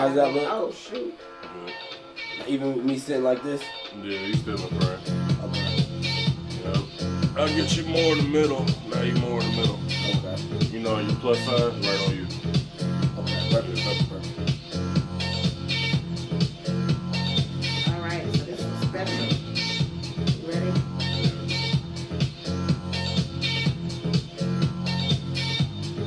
How's that look? Oh, shoot. Good. Even with me sitting like this? Yeah, you still in front. Okay. Yeah. I'll get you more in the middle. Now you more in the middle. Okay. You know, your plus size right on you. Okay. Perfect. All right, so this is special. You ready?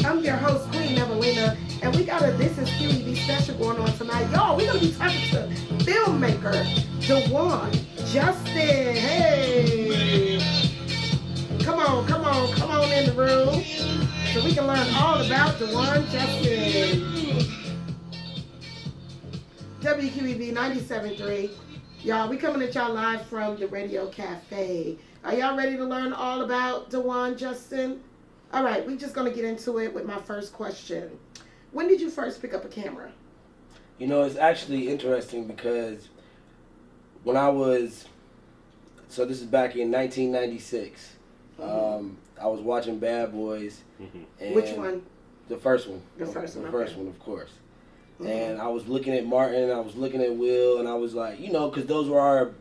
I'm your host, Queen Evelina, and we got a This is QEB special going on tonight. Y'all, we're going to be talking to filmmaker DeJuan Justin. Hey! Come on in the room so we can learn all about DeJuan Justin. WEQB 97.3. Y'all, we coming at y'all live from the Radio Cafe. Are y'all ready to learn all about DeJuan Justin? All right, we're just going to get into it with my first question. When did you first pick up a camera? You know, it's actually interesting because when I was, so this is back in 1996, I was watching Bad Boys. And Which one? The first one. The first one, The first okay. one, of course. And I was looking at Martin, I was looking at Will, and I was like, you know, because those were our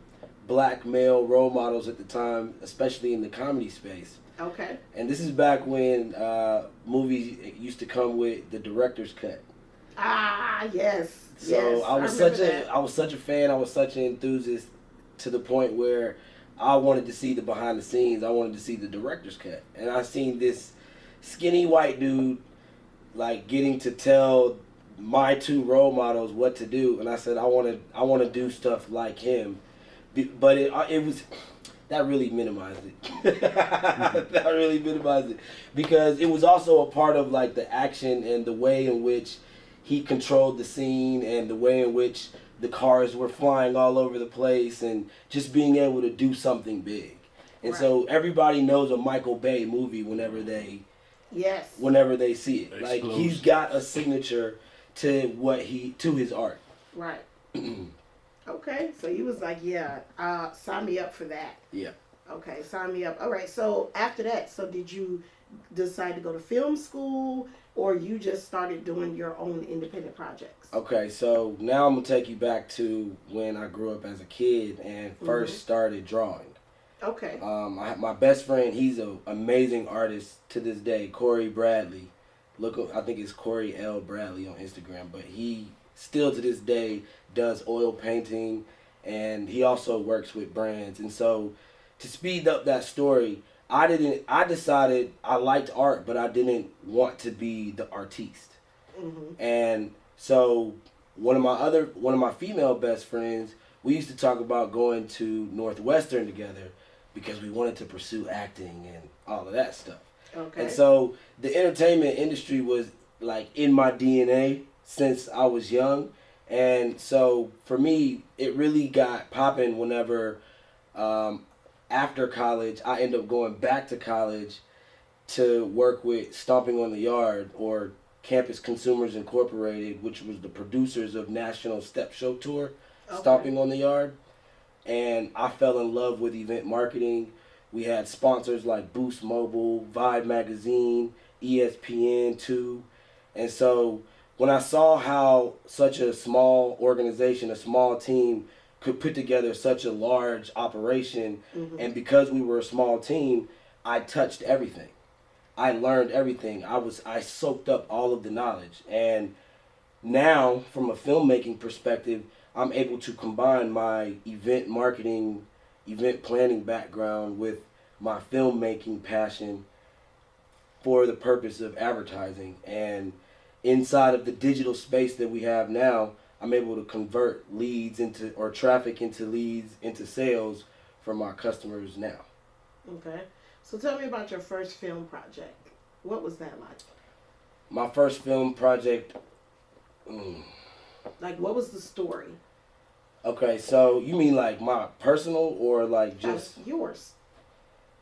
black male role models at the time, especially in the comedy space. Okay. And this is back when movies used to come with the director's cut. Ah, yes. So yes, I was such a fan, I was such an enthusiast to the point where I wanted to see the behind the scenes. I wanted to see the director's cut. And I seen this skinny white dude like getting to tell my two role models what to do, and I said I want to do stuff like him. But it was that really minimized it. That really minimized it because it was also a part of like the action and the way in which he controlled the scene and the way in which the cars were flying all over the place and just being able to do something big. And so everybody knows a Michael Bay movie whenever they see it. Like he's got a signature to his art. Right. Okay, so you was like, yeah, sign me up for that. Yeah. Okay, sign me up. All right, so after that, so did you decide to go to film school or you just started doing your own independent projects? Okay, so now I'm going to take you back to when I grew up as a kid and first started drawing. Okay. My best friend, he's an amazing artist to this day, Corey Bradley. I think it's Corey L. Bradley on Instagram, but he still to this day does oil painting, and he also works with brands. And so to speed up that story, I decided I liked art, but I didn't want to be the artiste. And so one of my female best friends, we used to talk about going to Northwestern together because we wanted to pursue acting and all of that stuff. Okay. And so the entertainment industry was like in my DNA since I was young. And so for me, it really got popping whenever after college, I ended up going back to college to work with Stomping on the Yard or Campus Consumers Incorporated, which was the producers of National Step Show Tour, Stomping on the Yard. And I fell in love with event marketing. We had sponsors like Boost Mobile, Vibe Magazine, ESPN2. And so when I saw how such a small organization, a small team could put together such a large operation, and because we were a small team, I touched everything. I learned everything. I soaked up all of the knowledge. And now, from a filmmaking perspective, I'm able to combine my event marketing, event planning background with my filmmaking passion for the purpose of advertising. And inside of the digital space that we have now, I'm able to convert leads into, or traffic into leads, into sales for my customers now. Okay. So tell me about your first film project. What was that like? My first film project. Like, what was the story? Okay, so you mean like my personal or like just yours?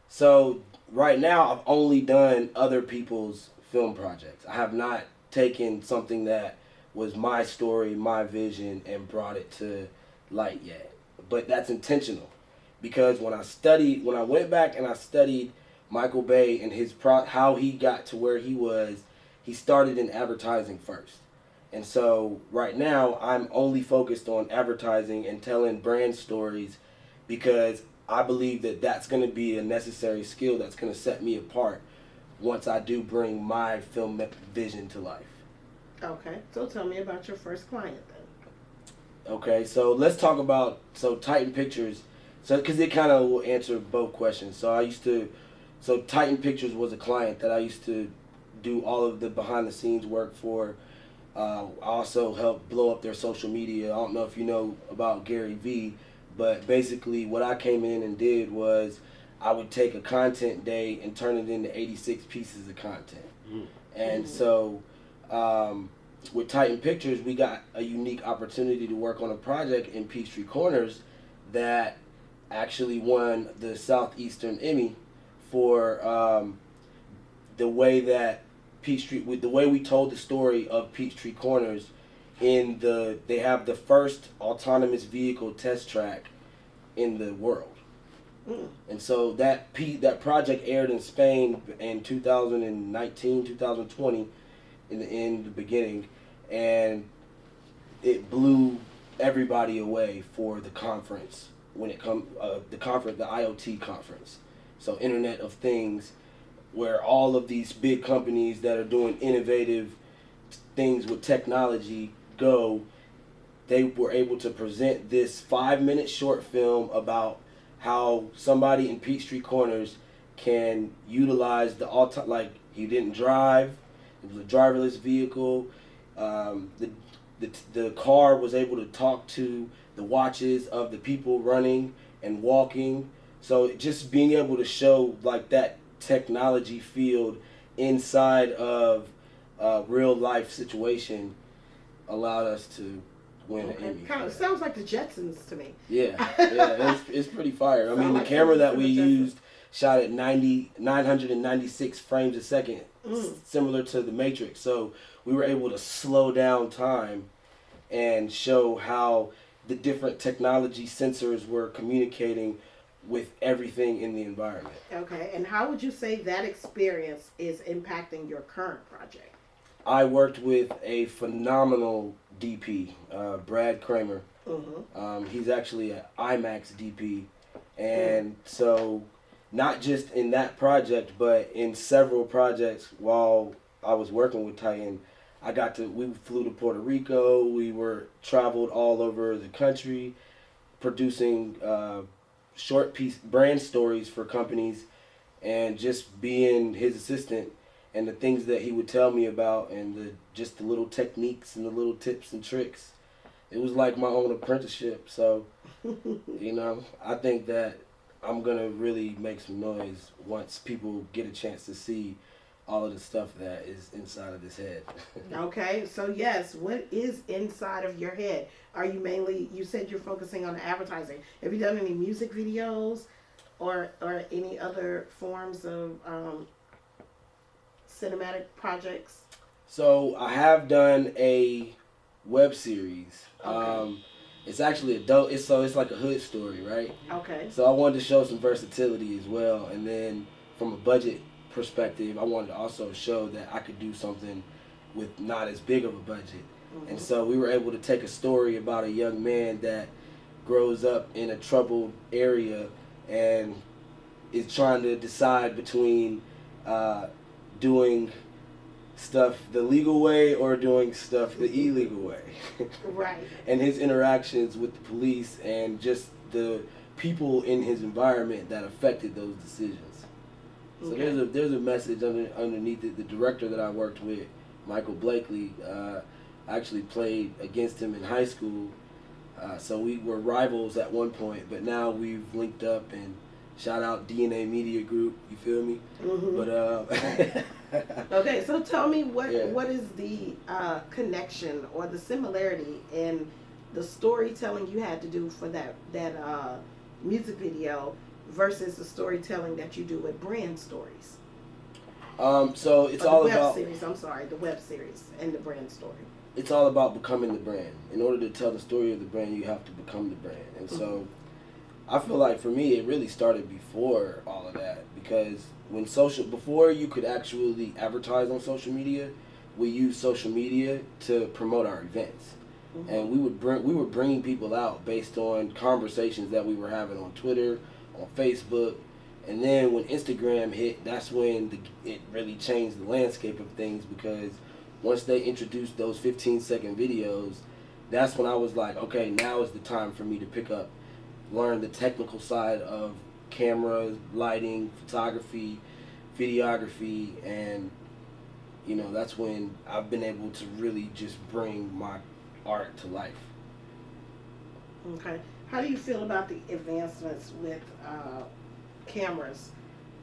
So right now I've only done other people's film projects. I have not taken something that was my story, my vision, and brought it to light yet. But that's intentional, because when I went back and I studied Michael Bay and his how he got to where he was, he started in advertising first. And so right now I'm only focused on advertising and telling brand stories because I believe that that's going to be a necessary skill that's going to set me apart once I do bring my film vision to life. Okay, so tell me about your first client then. Okay, so let's talk about Titan Pictures. So because it kind of will answer both questions. So Titan Pictures was a client that I used to do all of the behind the scenes work for. I also helped blow up their social media. I don't know if you know about Gary Vee, but basically what I came in and did was I would take a content day and turn it into 86 pieces of content. And so with Titan Pictures, we got a unique opportunity to work on a project in Peachtree Corners that actually won the Southeastern Emmy for the way that the way we told the story of Peachtree Corners. They have the first autonomous vehicle test track in the world. And so that project aired in Spain in 2019, 2020, in the beginning, and it blew everybody away for the conference when it come the IoT conference. So Internet of Things, where all of these big companies that are doing innovative things with technology they were able to present this 5-minute short film about how somebody in Peachtree Corners can utilize he didn't drive, it was a driverless vehicle, the car was able to talk to the watches of the people running and walking. So just being able to show like that technology field inside of a real life situation allowed us to win an Emmy. Kind of sounds like the Jetsons to me. Yeah, it's pretty fire. I mean, the camera that we used shot at 996 frames a second, similar to the Matrix. So we were able to slow down time and show how the different technology sensors were communicating with everything in the environment. Okay, and how would you say that experience is impacting your current project? I worked with a phenomenal DP, Brad Kramer. He's actually an IMAX DP. And so not just in that project, but in several projects while I was working with Titan, we flew to Puerto Rico, traveled all over the country, producing short piece brand stories for companies, and just being his assistant and the things that he would tell me about and the little techniques and the little tips and tricks. It was like my own apprenticeship. So, I think that I'm going to really make some noise once people get a chance to see all of the stuff that is inside of this head. Okay, so yes, what is inside of your head? Are you you said you're focusing on advertising. Have you done any music videos or any other forms of cinematic projects? So I have done a web series. Okay. It's actually adult. It's like a hood story, right? Okay. So I wanted to show some versatility as well, and then from a budget perspective, I wanted to also show that I could do something with not as big of a budget. And so we were able to take a story about a young man that grows up in a troubled area and is trying to decide between doing stuff the legal way or doing stuff the illegal way. Right. And his interactions with the police and just the people in his environment that affected those decisions. So there's a message underneath it. The director that I worked with, Michael Blakely, I actually played against him in high school. So we were rivals at one point, but now we've linked up, and shout out DNA Media Group, you feel me? But okay, so tell me what is the connection or the similarity in the storytelling you had to do for that music video versus the storytelling that you do with brand stories? So it's all about the web series and the brand story. It's all about becoming the brand. In order to tell the story of the brand, you have to become the brand. And so I feel like for me, it really started before all of that, because before you could actually advertise on social media, we used social media to promote our events. Mm-hmm. And we were bringing people out based on conversations that we were having on Twitter, on Facebook, and then when Instagram hit, that's when it really changed the landscape of things, because once they introduced those 15-second videos, that's when I was like, okay, now is the time for me to learn the technical side of cameras, lighting, photography, videography, and that's when I've been able to really just bring my art to life. Okay. How do you feel about the advancements with cameras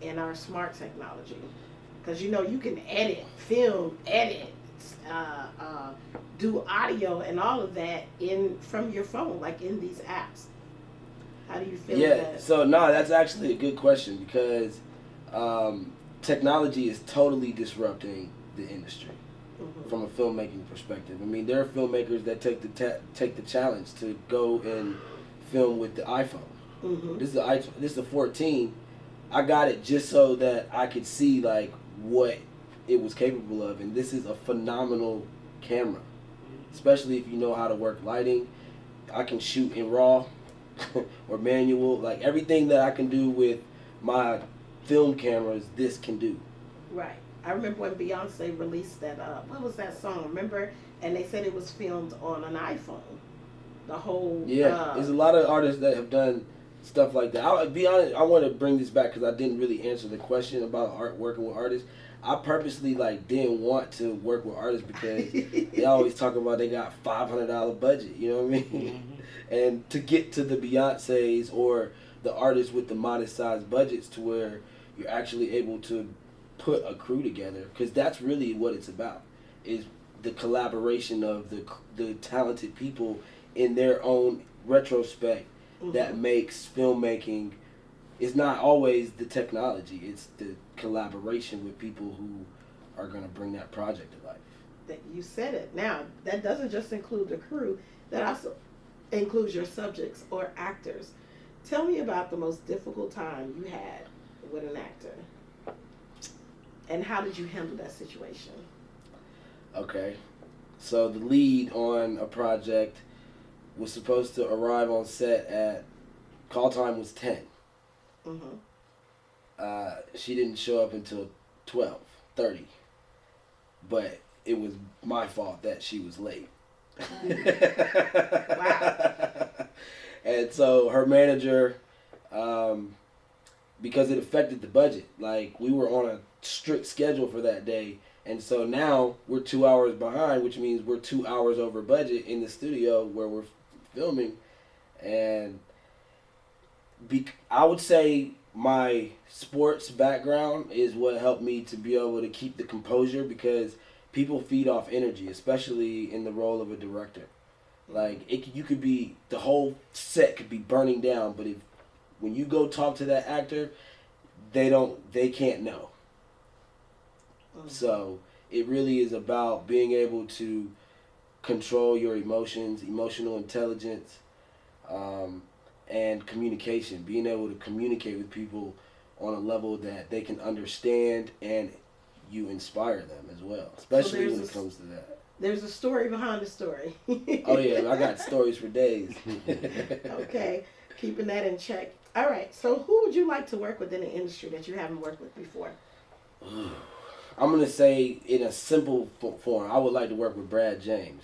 and our smart technology? Because you can film, edit, do audio and all of that from your phone, like in these apps. How do you feel about that? So no, that's actually a good question, because technology is totally disrupting the industry. Mm-hmm. From a filmmaking perspective. I mean, there are filmmakers that take the challenge to go and film with the iPhone. Mm-hmm. This is a 14. I got it just so that I could see like what it was capable of, and this is a phenomenal camera, especially if you know how to work lighting. I can shoot in RAW or manual, like everything that I can do with my film cameras, this can do. Right. I remember when Beyonce released that, what was that song? Remember? And they said it was filmed on an iPhone. The whole... Yeah, there's a lot of artists that have done stuff like that. I'll be honest, I want to bring this back because I didn't really answer the question about working with artists. I purposely didn't want to work with artists because they always talk about they got $500 budget, you know what I mean? Mm-hmm. And to get to the Beyoncés or the artists with the modest sized budgets to where you're actually able to put a crew together, because that's really what it's about, is the collaboration of the talented people in their own retrospect. Mm-hmm. That makes filmmaking. It's not always the technology, it's the collaboration with people who are going to bring that project to life. You said it. Now, that doesn't just include the crew, that also includes your subjects or actors. Tell me about the most difficult time you had with an actor. And how did you handle that situation? Okay. So the lead on a project was supposed to arrive on set at, call time was 10. Mm-hmm. She didn't show up until 12:30. But it was my fault that she was late. Wow. And so her manager, because it affected the budget, we were on a strict schedule for that day, and so now we're 2 hours behind, which means we're 2 hours over budget in the studio where we're filming. And I would say my sports background is what helped me to be able to keep the composure, because people feed off energy, especially in the role of a director. You could be, the whole set could be burning down, but when you go talk to that actor, they can't know. So it really is about being able to control your emotions, emotional intelligence, and communication. Being able to communicate with people on a level that they can understand, and you inspire them as well, especially when it comes to that. There's a story behind the story. Oh yeah, I got stories for days. Okay, keeping that in check. All right, so who would you like to work with in the industry that you haven't worked with before? I'm going to say, in a simple form, I would like to work with Brad James.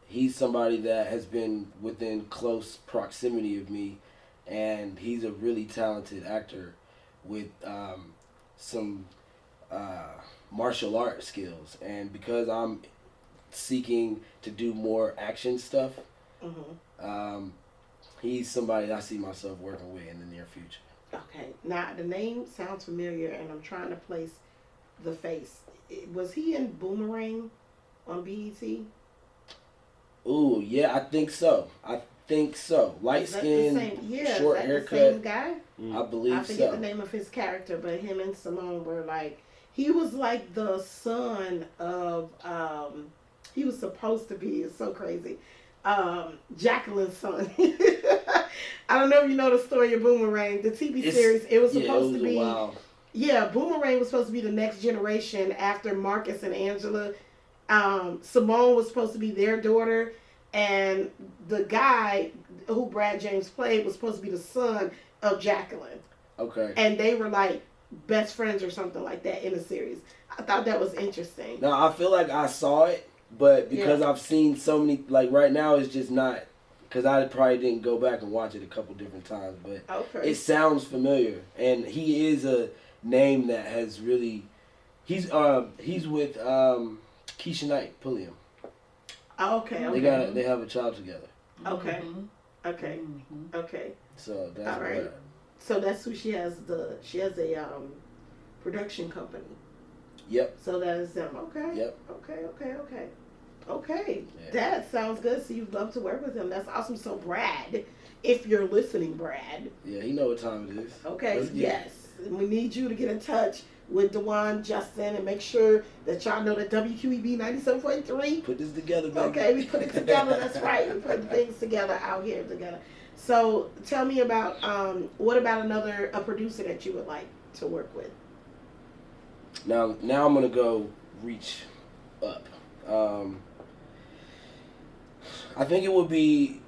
He's somebody that has been within close proximity of me, and he's a really talented actor with some martial art skills. And because I'm seeking to do more action stuff, he's somebody that I see myself working with in the near future. Okay. Now, the name sounds familiar, and I'm trying to place the face. Was he in Boomerang on BET? Ooh, yeah, I think so. Light skin, short haircut. The same guy? I believe so. I forget the name of his character, but him and Simone were he was like the son of, he was supposed to be, it's so crazy, Jacqueline's son. I don't know if you know the story of Boomerang, the TV series. It was supposed to be Yeah, Boomerang was supposed to be the next generation after Marcus and Angela. Simone was supposed to be their daughter, and the guy who Brad James played was supposed to be the son of Jacqueline. Okay. And they were like best friends or something like that in the series. I thought that was interesting. Now I feel like I saw it, but because I've seen so many, like right now it's just not. Because I probably didn't go back and watch it a couple different times, but Okay. it sounds familiar, and he is a name that has really. He's with Keisha Knight, Pulliam. Okay. They have a child together. Okay. Okay. Mm-hmm. Okay. So that's All right. So that's who she has. She has a production company. Yep. So that is them. Okay. Yep. Okay. Yeah. That sounds good. So you'd love to work with him. That's awesome. So Brad, if you're listening, Brad. Yeah, he know what time it is. Okay. Yes. We need you to get in touch with Dewan, Justin, and make sure that y'all know that WQEB 97.3. Put this together, baby. Okay, we put it together. That's right. We put things together out here together. So tell me about what about a producer that you would like to work with? Now I'm gonna go reach up. I think it would be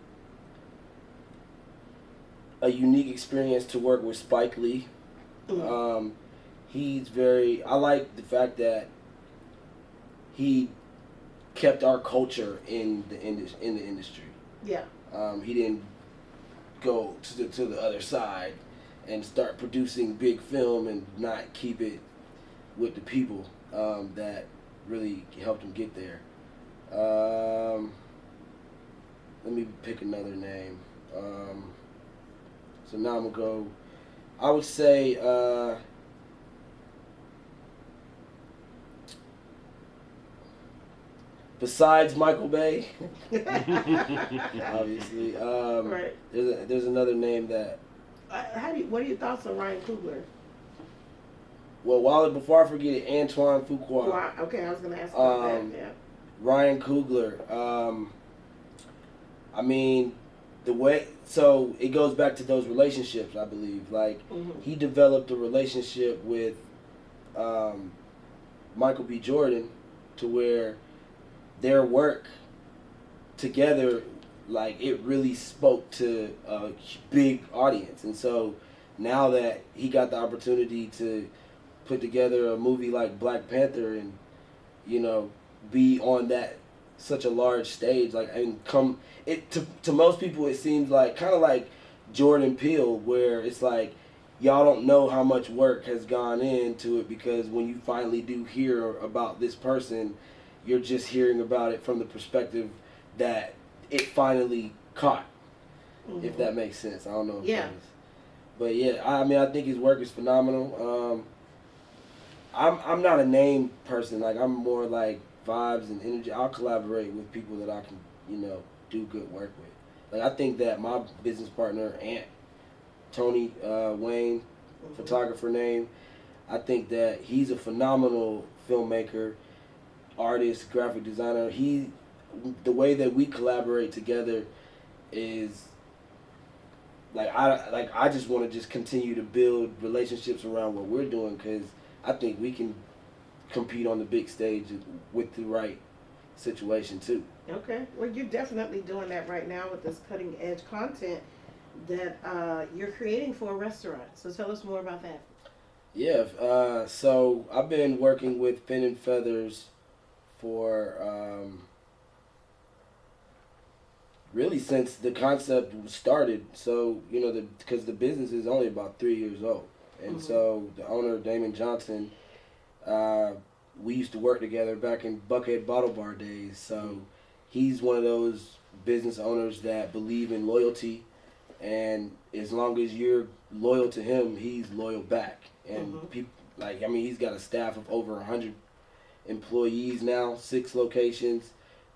a unique experience to work with Spike Lee. Mm-hmm. I like the fact that he kept our culture in the industry. Yeah. He didn't go to the other side and start producing big film and not keep it with the people that really helped him get there. Let me pick another name. So now I'm gonna go. I would say besides Michael Bay, obviously. Right. There's another name that. What are your thoughts on Ryan Coogler? Well, before I forget it, Antoine Fuqua. Okay, I was gonna ask about that. Yeah. Ryan Coogler. I mean, so it goes back to those relationships, I believe. Like, he developed a relationship with Michael B. Jordan to where their work together, like, it really spoke to a big audience. And so now that he got the opportunity to put together a movie like Black Panther and, be on that such a large stage, like, and to most people it seems like kind of like Jordan Peele, where it's like y'all don't know how much work has gone into it, because when you finally do hear about this person, you're just hearing about it from the perspective that it finally caught, if that makes sense. I don't know if it does. But yeah, I think his work is phenomenal. I'm not a name person. Like, I'm more like vibes and energy. I'll collaborate with people that I can, do good work with. Like, I think that my business partner, Tony Wayne, photographer name, I think that he's a phenomenal filmmaker, artist, graphic designer. The way that we collaborate together is I just want to just continue to build relationships around what we're doing, because I think we can compete on the big stage with the right situation too. Okay. Well, you're definitely doing that right now with this cutting edge content that you're creating for a restaurant. So tell us more about that. Yeah. So I've been working with Fin and Feathers for really since the concept started. So, because the business is only about 3 years old. And so the owner, Damon Johnson, we used to work together back in Buckhead Bottle Bar days. So he's one of those business owners that believe in loyalty, and as long as you're loyal to him, he's loyal back. And people, he's got a staff of over 100 employees now, 6 locations,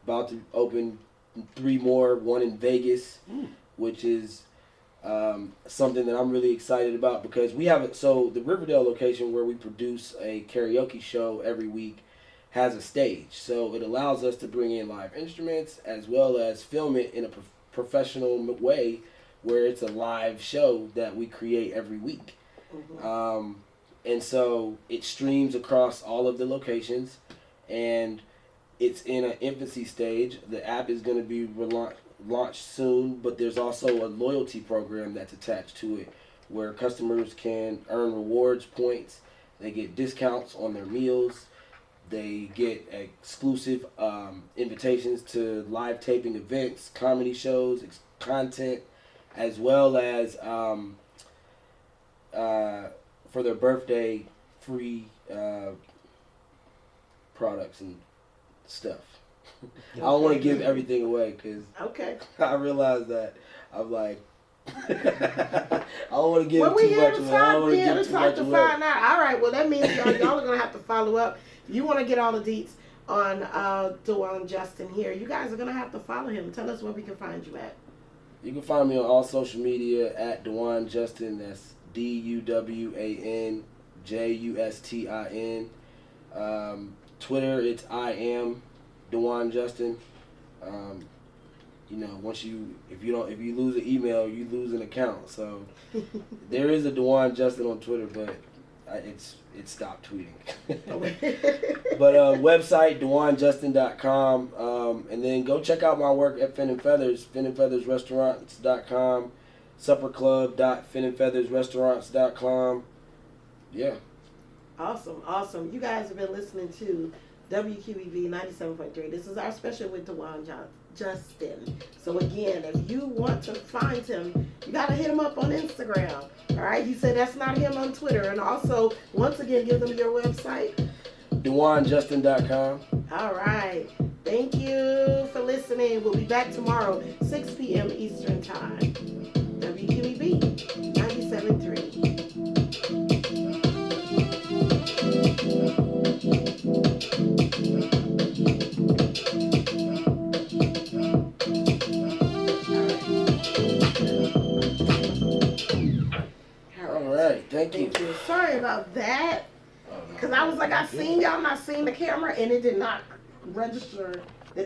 about to open 3 more, one in Vegas, which is something that I'm really excited about, because we have it. So the Riverdale location, where we produce a karaoke show every week, has a stage. So it allows us to bring in live instruments as well as film it in a professional way, where it's a live show that we create every week. And so it streams across all of the locations, and it's in an infancy stage. The app is going to be launched soon, but there's also a loyalty program that's attached to it where customers can earn rewards points. They get discounts on their meals. They get exclusive invitations to live taping events, comedy shows, content, as well as for their birthday, free products and stuff. I don't want to give everything away because I realize that I'm like, I don't want to give too much away. I don't want to give too much away. Find out. All right, well, that means y'all are going to have to follow up. If you want to get all the deets on DeJuan Justin here, you guys are going to have to follow him. Tell us where we can find you at. You can find me on all social media at DeJuan Justin. That's DuwanJustin. Twitter, it's I am DeJuan Justin. You know, if you lose an email, you lose an account. So there is a DeJuan Justin on Twitter, but it stopped tweeting. But website DeJuanJustin.com, and then go check out my work at Fin and Feathers, FinandFeathersRestaurants.com, supperclub.finandfeathersrestaurants.com. Yeah. Awesome. You guys have been listening to WEQB 97.3. This is our special with DeJuan Justin. So again, if you want to find him, you got to hit him up on Instagram. All right? He said that's not him on Twitter. And also, once again, give them your website. DeJuanJustin.com. All right. Thank you for listening. We'll be back tomorrow, 6 p.m. Eastern Time. WEQB 97.3. Thank you. Sorry about that. Because I was like, I seen y'all and I seen the camera and it did not register